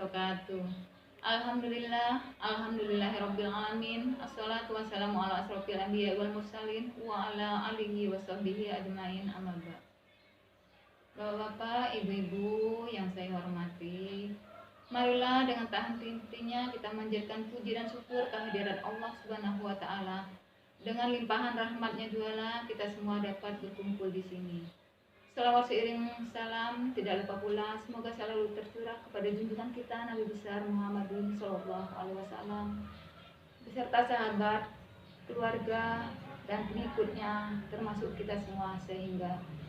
wabarakatuh. Alhamdulillahirabbil alamin. Assalatu wassalamu ala asrofil anbiya wal mursalin wa ala alihi washabbihi ajmain, amma ba'd. Bapak-bapak, ibu-ibu yang saya hormati, marilah dengan tak henti-hentinya kita manjatkan puji dan syukur kehadirat Allah Subhanahu wa taala. Dengan limpahan rahmatnya jualah kita semua dapat berkumpul di sini. Salawat seiring salam tidak lupa pula semoga selalu tercurah kepada junjungan kita Nabi besar Muhammadin Shallallahu Alaihi Wasallam beserta sahabat, keluarga dan pengikutnya termasuk kita semua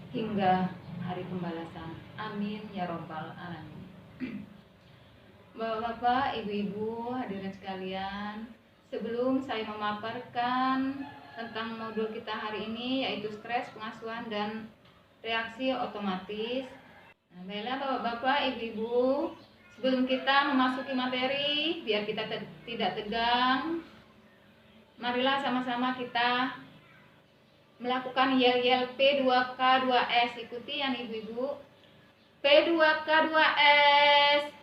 hingga hari pembalasan. Amin ya robbal alamin. Bapak-bapak, ibu-ibu, hadirin sekalian, sebelum saya memaparkan tentang modul kita hari ini yaitu stres, pengasuhan dan reaksi otomatis. Nah, baiklah bapak-bapak, ibu-ibu, sebelum kita memasuki materi, biar kita tidak tegang, marilah sama-sama kita melakukan yel-yel P2K2S. Ikuti yang ibu-ibu. P2K2S.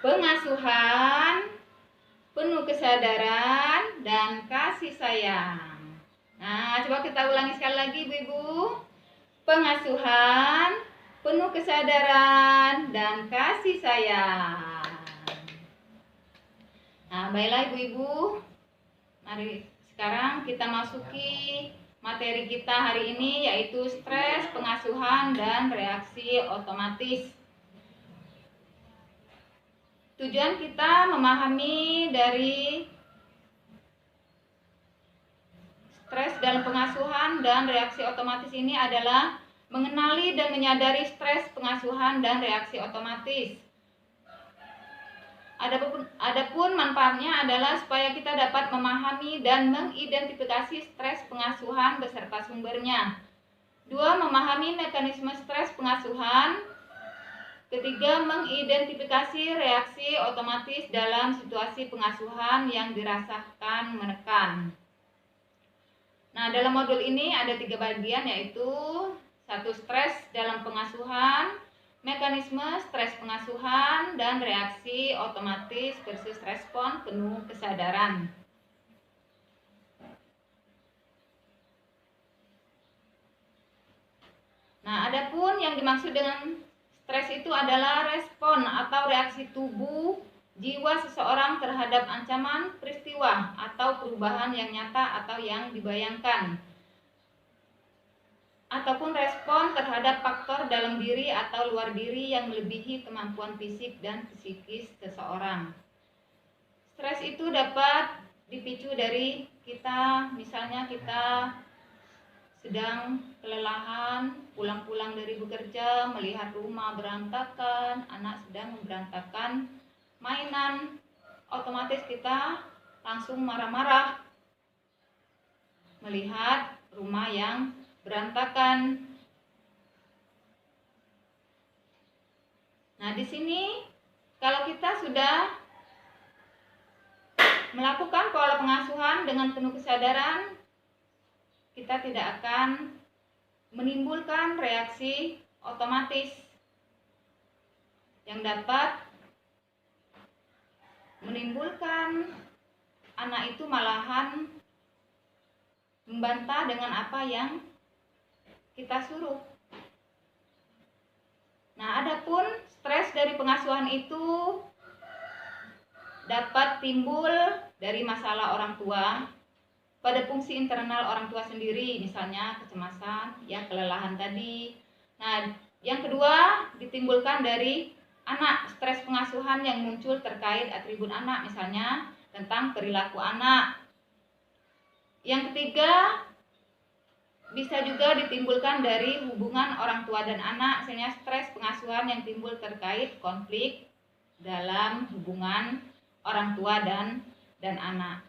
Pengasuhan, penuh kesadaran, dan kasih sayang. Nah, coba kita ulangi sekali lagi ibu-ibu. Pengasuhan, penuh kesadaran, dan kasih sayang. Nah, baiklah ibu-ibu, mari sekarang kita masuki materi kita hari ini yaitu stres, pengasuhan, dan reaksi otomatis. Tujuan kita memahami dari stres dalam pengasuhan dan reaksi otomatis ini adalah mengenali dan menyadari stres, pengasuhan, dan reaksi otomatis. Adapun manfaatnya adalah supaya kita dapat memahami dan mengidentifikasi stres pengasuhan beserta sumbernya. 2. Memahami mekanisme stres pengasuhan. 3. Mengidentifikasi reaksi otomatis dalam situasi pengasuhan yang dirasakan menekan. Nah, dalam modul ini ada 3 bagian yaitu 1. Stres dalam pengasuhan, mekanisme stres pengasuhan, dan reaksi otomatis versus respon penuh kesadaran. Nah, adapun yang dimaksud dengan stres itu adalah respon atau reaksi tubuh jiwa seseorang terhadap ancaman, peristiwa, atau perubahan yang nyata atau yang dibayangkan, ataupun respon terhadap faktor dalam diri atau luar diri yang melebihi kemampuan fisik dan psikis seseorang. Stres itu dapat dipicu dari kita, misalnya kita sedang kelelahan, pulang-pulang dari bekerja, melihat rumah berantakan, anak sedang berantakan mainan, otomatis kita langsung marah-marah melihat rumah yang berantakan. Nah, di sini kalau kita sudah melakukan pola pengasuhan dengan penuh kesadaran, kita tidak akan menimbulkan reaksi otomatis yang dapat menimbulkan anak itu malahan membantah dengan apa yang kita suruh. Nah, adapun stres dari pengasuhan itu dapat timbul dari masalah orang tua pada fungsi internal orang tua sendiri, misalnya kecemasan, ya kelelahan tadi. Nah, yang kedua ditimbulkan dari anak, stres pengasuhan yang muncul terkait atribut anak, misalnya tentang perilaku anak. Yang ketiga bisa juga ditimbulkan dari hubungan orang tua dan anak, misalnya stres pengasuhan yang timbul terkait konflik dalam hubungan orang tua dan anak.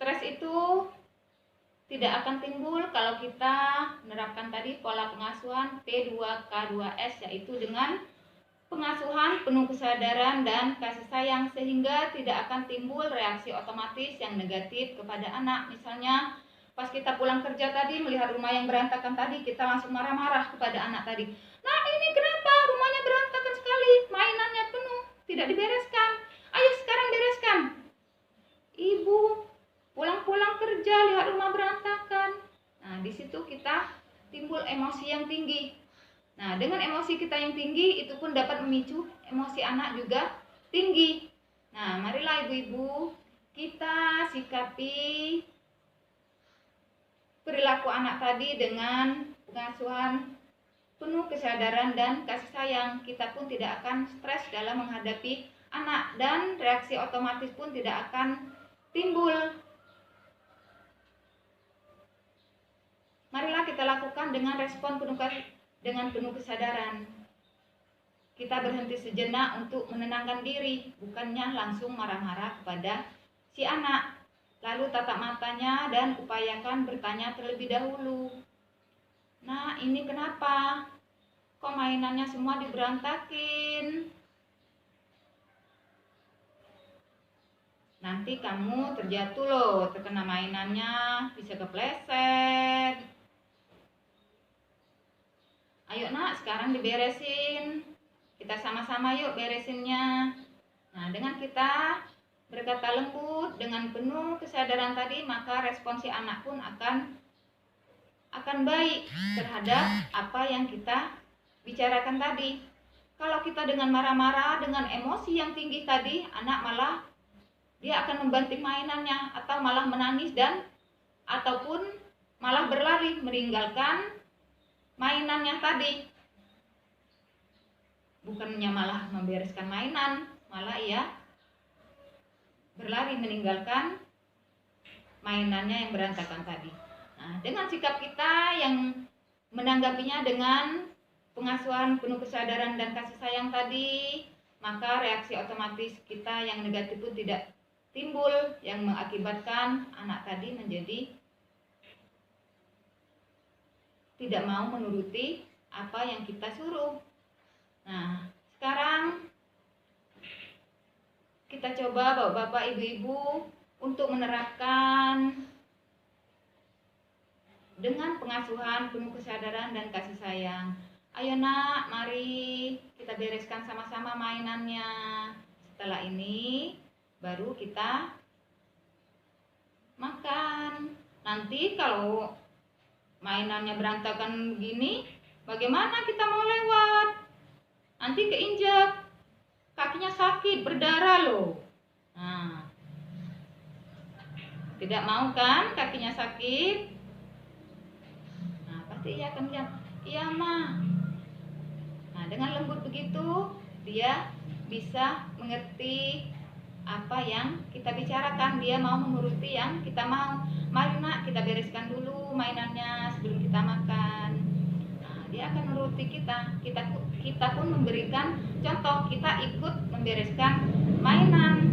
Stres itu tidak akan timbul kalau kita menerapkan tadi pola pengasuhan P2K2S, yaitu dengan pengasuhan penuh kesadaran dan kasih sayang, sehingga tidak akan timbul reaksi otomatis yang negatif kepada anak. Misalnya Pas kita pulang kerja tadi, melihat rumah yang berantakan tadi, kita langsung marah-marah kepada anak tadi. Nah, ini kenapa rumahnya berantakan sekali, mainannya penuh, tidak dibereskan. Ayo sekarang bereskan. Ibu pulang-pulang kerja lihat rumah berantakan. Nah, di situ kita timbul emosi yang tinggi. Nah, dengan emosi kita yang tinggi, itu pun dapat memicu emosi anak juga tinggi. Nah, marilah ibu-ibu kita sikapi perilaku anak tadi dengan pengasuhan penuh kesadaran dan kasih sayang. Kita pun tidak akan stres dalam menghadapi anak dan reaksi otomatis pun tidak akan timbul. Marilah kita lakukan dengan respon penuh kesadaran. Kita berhenti sejenak untuk menenangkan diri, bukannya langsung marah-marah kepada si anak. Lalu tatap matanya dan upayakan bertanya terlebih dahulu. Nah, ini kenapa? Kok mainannya semua diberantakin? Nanti kamu terjatuh loh, terkena mainannya, bisa kepleset. Ayo nak, sekarang diberesin. Kita sama-sama yuk beresinnya. Nah, dengan kita berkata lembut dengan penuh kesadaran tadi, maka respon si anak pun akan baik terhadap apa yang kita bicarakan tadi. Kalau kita dengan marah-marah, dengan emosi yang tinggi tadi, anak malah dia akan membanting mainannya atau malah menangis dan ataupun malah berlari meninggalkan mainannya tadi. Bukannya malah membereskan mainan, malah ia berlari meninggalkan mainannya yang berantakan tadi. Nah, dengan sikap kita yang menanggapinya dengan pengasuhan penuh kesadaran dan kasih sayang tadi, maka reaksi otomatis kita yang negatif pun tidak timbul, yang mengakibatkan anak tadi menjadi tidak mau menuruti apa yang kita suruh. Nah, sekarang kita coba bapak-bapak, ibu-ibu untuk menerapkan dengan pengasuhan penuh kesadaran dan kasih sayang. Ayo nak, mari kita bereskan sama-sama mainannya. Setelah ini baru kita makan. Nanti kalau mainannya berantakan begini, bagaimana kita mau lewat? Nanti keinjak, kakinya sakit, berdarah loh. Nah, tidak mau kan kakinya sakit? Nah, pasti ia akan bilang, iya ma. Nah, dengan lembut begitu, dia bisa mengerti apa yang kita bicarakan. Dia mau menuruti yang kita mau. Mari nak, kita bereskan dulu mainannya sebelum kita makan. Nah, dia akan menuruti kita. Kita pun memberikan contoh, kita ikut membereskan mainan.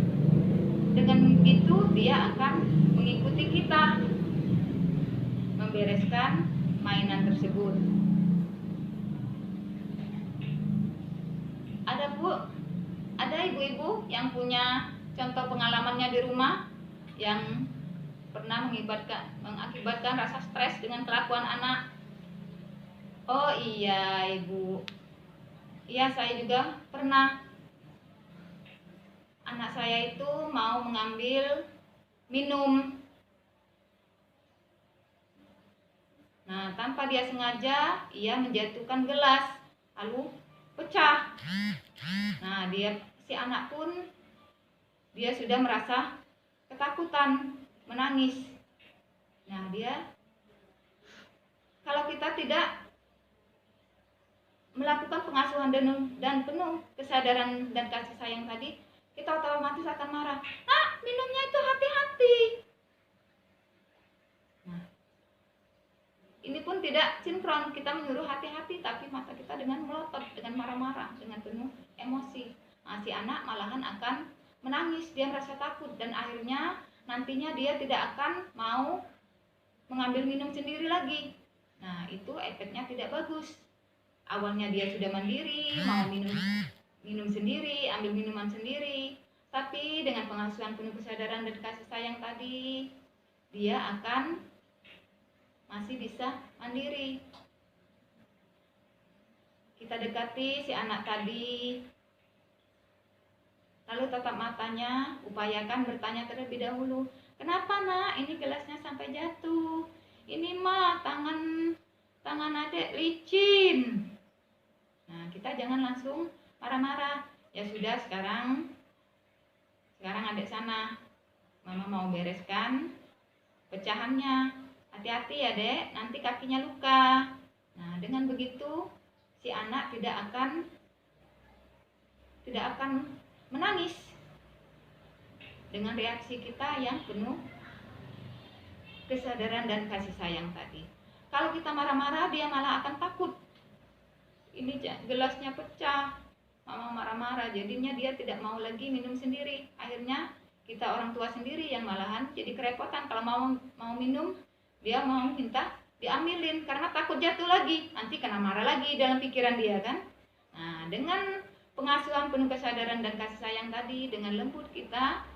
Dengan begitu dia akan mengikuti kita membereskan mainan tersebut. Ada ibu-ibu yang punya contoh pengalamannya di rumah yang pernah mengakibatkan rasa stres dengan kelakuan anak. Oh iya ibu, iya saya juga pernah. Anak saya itu mau mengambil minum. Nah, tanpa dia sengaja, ia menjatuhkan gelas, lalu pecah. Nah, si anak pun dia sudah merasa ketakutan, menangis. Nah, kalau kita tidak melakukan pengasuhan dan penuh kesadaran dan kasih sayang tadi, kita otomatis akan marah. Nah, minumnya itu hati-hati. Nah, ini pun tidak sinkron. Kita menyuruh hati-hati, tapi mata kita dengan melotot, dengan marah-marah, dengan penuh emosi. Nah, si anak malahan akan menangis, dia merasa takut, dan akhirnya nantinya dia tidak akan mau mengambil minum sendiri lagi. Nah, itu efeknya tidak bagus. Awalnya dia sudah mandiri, mau minum sendiri, ambil minuman sendiri, tapi dengan pengasuhan penuh kesadaran dan kasih sayang tadi, dia akan masih bisa mandiri. Kita dekati si anak tadi, lalu tatap matanya, upayakan bertanya terlebih dahulu. Kenapa nak, ini gelasnya sampai jatuh? Ini mah tangan adek licin. Nah, kita jangan langsung marah-marah. Ya sudah, sekarang adek sana, mama mau bereskan pecahannya. Hati-hati ya dek, nanti kakinya luka. Nah, dengan begitu si anak tidak akan menangis dengan reaksi kita yang penuh kesadaran dan kasih sayang tadi. Kalau kita marah-marah, dia malah akan takut. Ini gelasnya pecah, mama marah-marah, jadinya dia tidak mau lagi minum sendiri. Akhirnya kita orang tua sendiri yang malahan jadi kerepotan. Kalau mau minum, dia mau minta diambilin karena takut jatuh lagi, nanti kena marah lagi dalam pikiran dia kan. Nah, dengan pengasuhan penuh kesadaran dan kasih sayang tadi, dengan lembut kita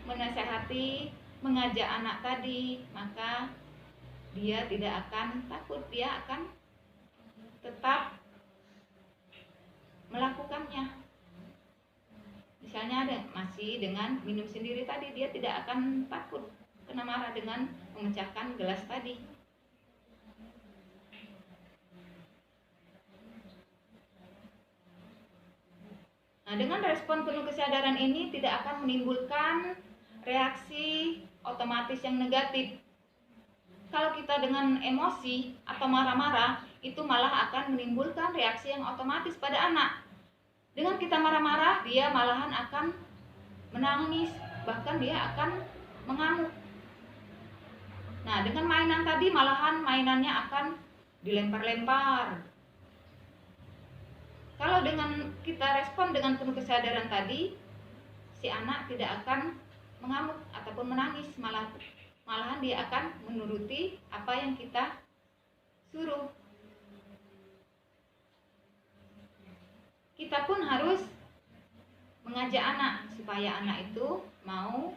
menasehati, mengajak anak tadi, maka dia tidak akan takut, dia akan tetap melakukannya. Misalnya masih dengan minum sendiri tadi, dia tidak akan takut kena marah dengan memecahkan gelas tadi. Nah, dengan respon penuh kesadaran ini tidak akan menimbulkan reaksi otomatis yang negatif. Kalau kita dengan emosi atau marah-marah, itu malah akan menimbulkan reaksi yang otomatis pada anak. Dengan kita marah-marah, dia malahan akan menangis, bahkan dia akan mengamuk. Nah, dengan mainan tadi malahan mainannya akan dilempar-lempar. Kalau dengan kita respon dengan penuh kesadaran tadi, si anak tidak akan mengamuk ataupun menangis, malahan dia akan menuruti apa yang kita suruh. Kita pun harus mengajak anak supaya anak itu mau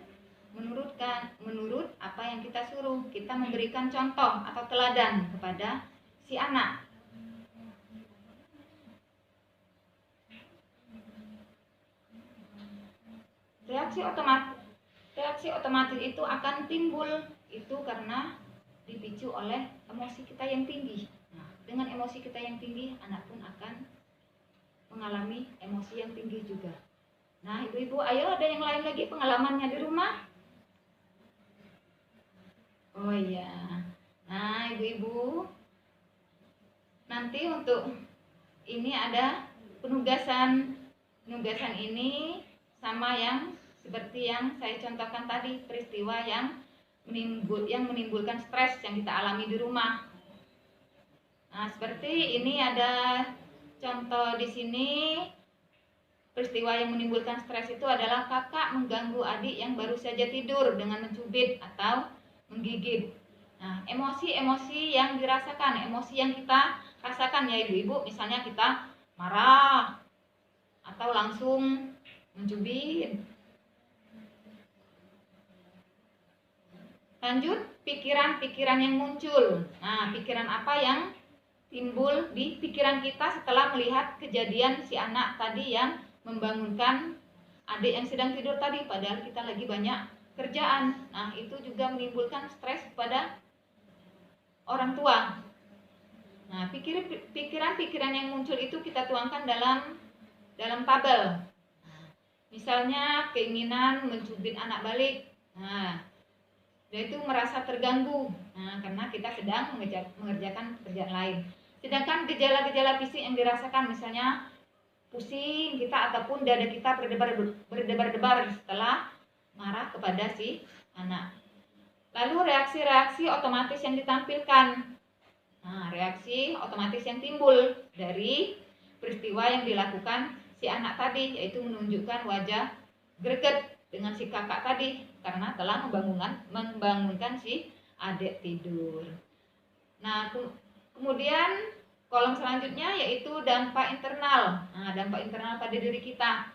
menurut apa yang kita suruh. Kita memberikan contoh atau teladan kepada si anak. Reaksi otomatis itu akan timbul itu karena dipicu oleh emosi kita yang tinggi. Nah, dengan emosi kita yang tinggi, anak pun akan mengalami emosi yang tinggi juga. Nah, ibu-ibu, ayo ada yang lain lagi pengalamannya di rumah? Oh iya. Nah, ibu-ibu, nanti untuk ini ada penugasan ini sama yang seperti yang saya contohkan tadi, peristiwa yang menimbulkan stres yang kita alami di rumah. Nah, seperti ini ada contoh di sini. Peristiwa yang menimbulkan stres itu adalah kakak mengganggu adik yang baru saja tidur dengan mencubit atau menggigit. Nah, emosi-emosi yang dirasakan, emosi yang kita rasakan ya ibu-ibu, misalnya kita marah atau langsung mencubit. Lanjut, pikiran-pikiran yang muncul. Nah, pikiran apa yang timbul di pikiran kita setelah melihat kejadian si anak tadi yang membangunkan adik yang sedang tidur tadi, padahal kita lagi banyak kerjaan. Nah, itu juga menimbulkan stres kepada orang tua. Nah, pikiran-pikiran yang muncul itu kita tuangkan dalam tabel. Misalnya keinginan mencubit anak balik. Nah, dia itu merasa terganggu. Nah, karena kita sedang mengerjakan pekerjaan lain. Sedangkan gejala-gejala fisik yang dirasakan, misalnya pusing kita ataupun dada kita berdebar-debar setelah marah kepada si anak. Lalu reaksi-reaksi otomatis yang ditampilkan. Nah, reaksi otomatis yang timbul dari peristiwa yang dilakukan si anak tadi, yaitu menunjukkan wajah greget dengan si kakak tadi karena telah membangunkan si adik tidur. Nah, kemudian kolom selanjutnya yaitu dampak internal. Nah, dampak internal pada diri kita.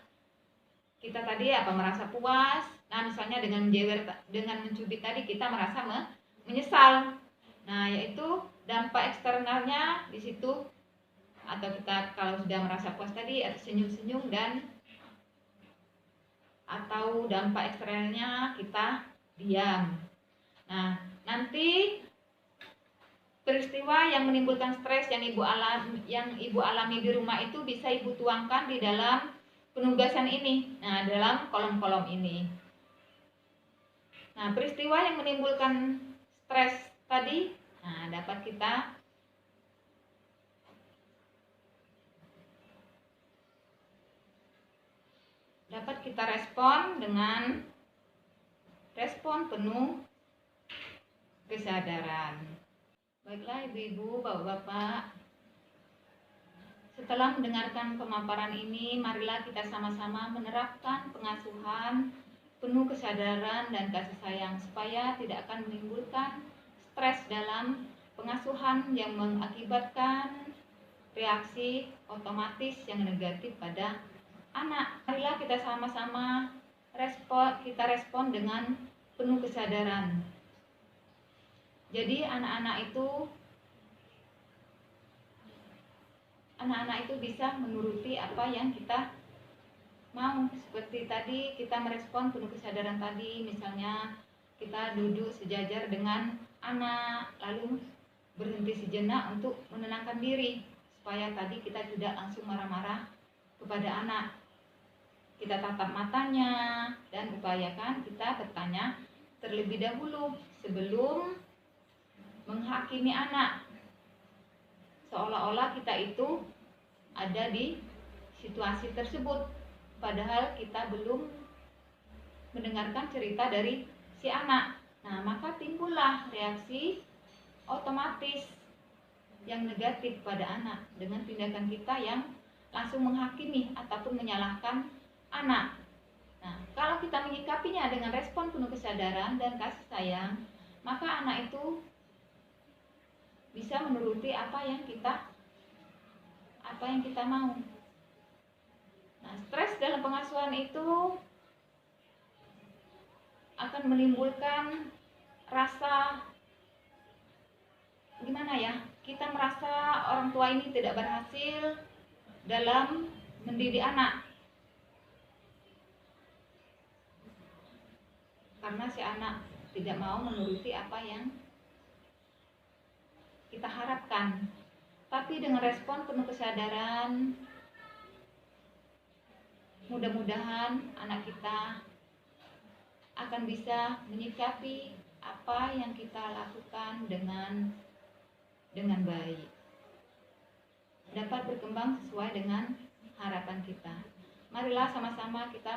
Kita tadi merasa puas. Nah, misalnya dengan mencubit tadi kita merasa menyesal. Nah, yaitu dampak eksternalnya di situ, atau kita kalau sudah merasa puas tadi atau senyum-senyum, dan atau dampak eksternalnya kita diam. Nah, nanti peristiwa yang menimbulkan stres yang ibu alami di rumah itu bisa ibu tuangkan di dalam penugasan ini. Nah, dalam kolom-kolom ini. Nah, peristiwa yang menimbulkan stres tadi, nah, dapat kita respon dengan respon penuh kesadaran. Baiklah ibu-ibu, bapak-bapak, setelah mendengarkan pemaparan ini, marilah kita sama-sama menerapkan pengasuhan penuh kesadaran dan kasih sayang supaya tidak akan menimbulkan stres dalam pengasuhan yang mengakibatkan reaksi otomatis yang negatif pada anak. Marilah kita sama-sama respon dengan penuh kesadaran. Jadi anak-anak itu bisa menuruti apa yang kita mau. Seperti tadi kita merespon penuh kesadaran tadi, misalnya kita duduk sejajar dengan anak, lalu berhenti sejenak untuk menenangkan diri supaya tadi kita tidak langsung marah-marah kepada anak. Kita tatap matanya dan upayakan kita bertanya terlebih dahulu sebelum menghakimi anak, seolah-olah kita itu ada di situasi tersebut, padahal kita belum mendengarkan cerita dari si anak. Nah, maka timbullah reaksi otomatis yang negatif pada anak dengan tindakan kita yang langsung menghakimi ataupun menyalahkan anak. Nah, kalau kita menyikapinya dengan respon penuh kesadaran dan kasih sayang, maka anak itu bisa menuruti apa yang kita mau. Nah, stres dalam pengasuhan itu akan menimbulkan rasa gimana ya? Kita merasa orang tua ini tidak berhasil dalam mendidik anak. Karena si anak tidak mau menuruti apa yang kita harapkan. Tapi dengan respon penuh kesadaran, mudah-mudahan anak kita akan bisa menyikapi apa yang kita lakukan dengan baik, dapat berkembang sesuai dengan harapan kita. Marilah sama-sama kita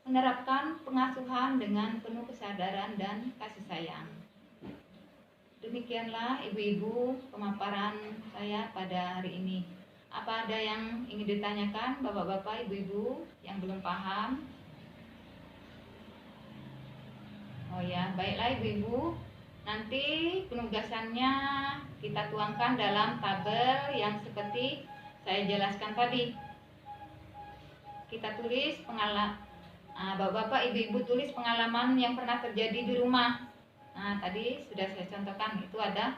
menerapkan pengasuhan dengan penuh kesadaran dan kasih sayang. Demikianlah ibu-ibu pemaparan saya pada hari ini. Apa ada yang ingin ditanyakan bapak-bapak, ibu-ibu yang belum paham? Oh ya, baiklah ibu-ibu. Nanti penugasannya kita tuangkan dalam tabel yang seperti saya jelaskan tadi. Kita tulis bapak-bapak, ibu-ibu tulis pengalaman yang pernah terjadi di rumah. Nah, tadi sudah saya contohkan, itu ada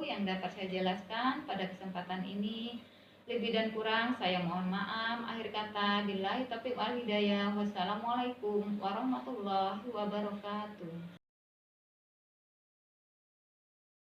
yang dapat saya jelaskan pada kesempatan ini. Lebih dan kurang saya mohon maaf. Akhir kata, billahi taufiq wal hidayah. Wassalamualaikum warahmatullahi wabarakatuh.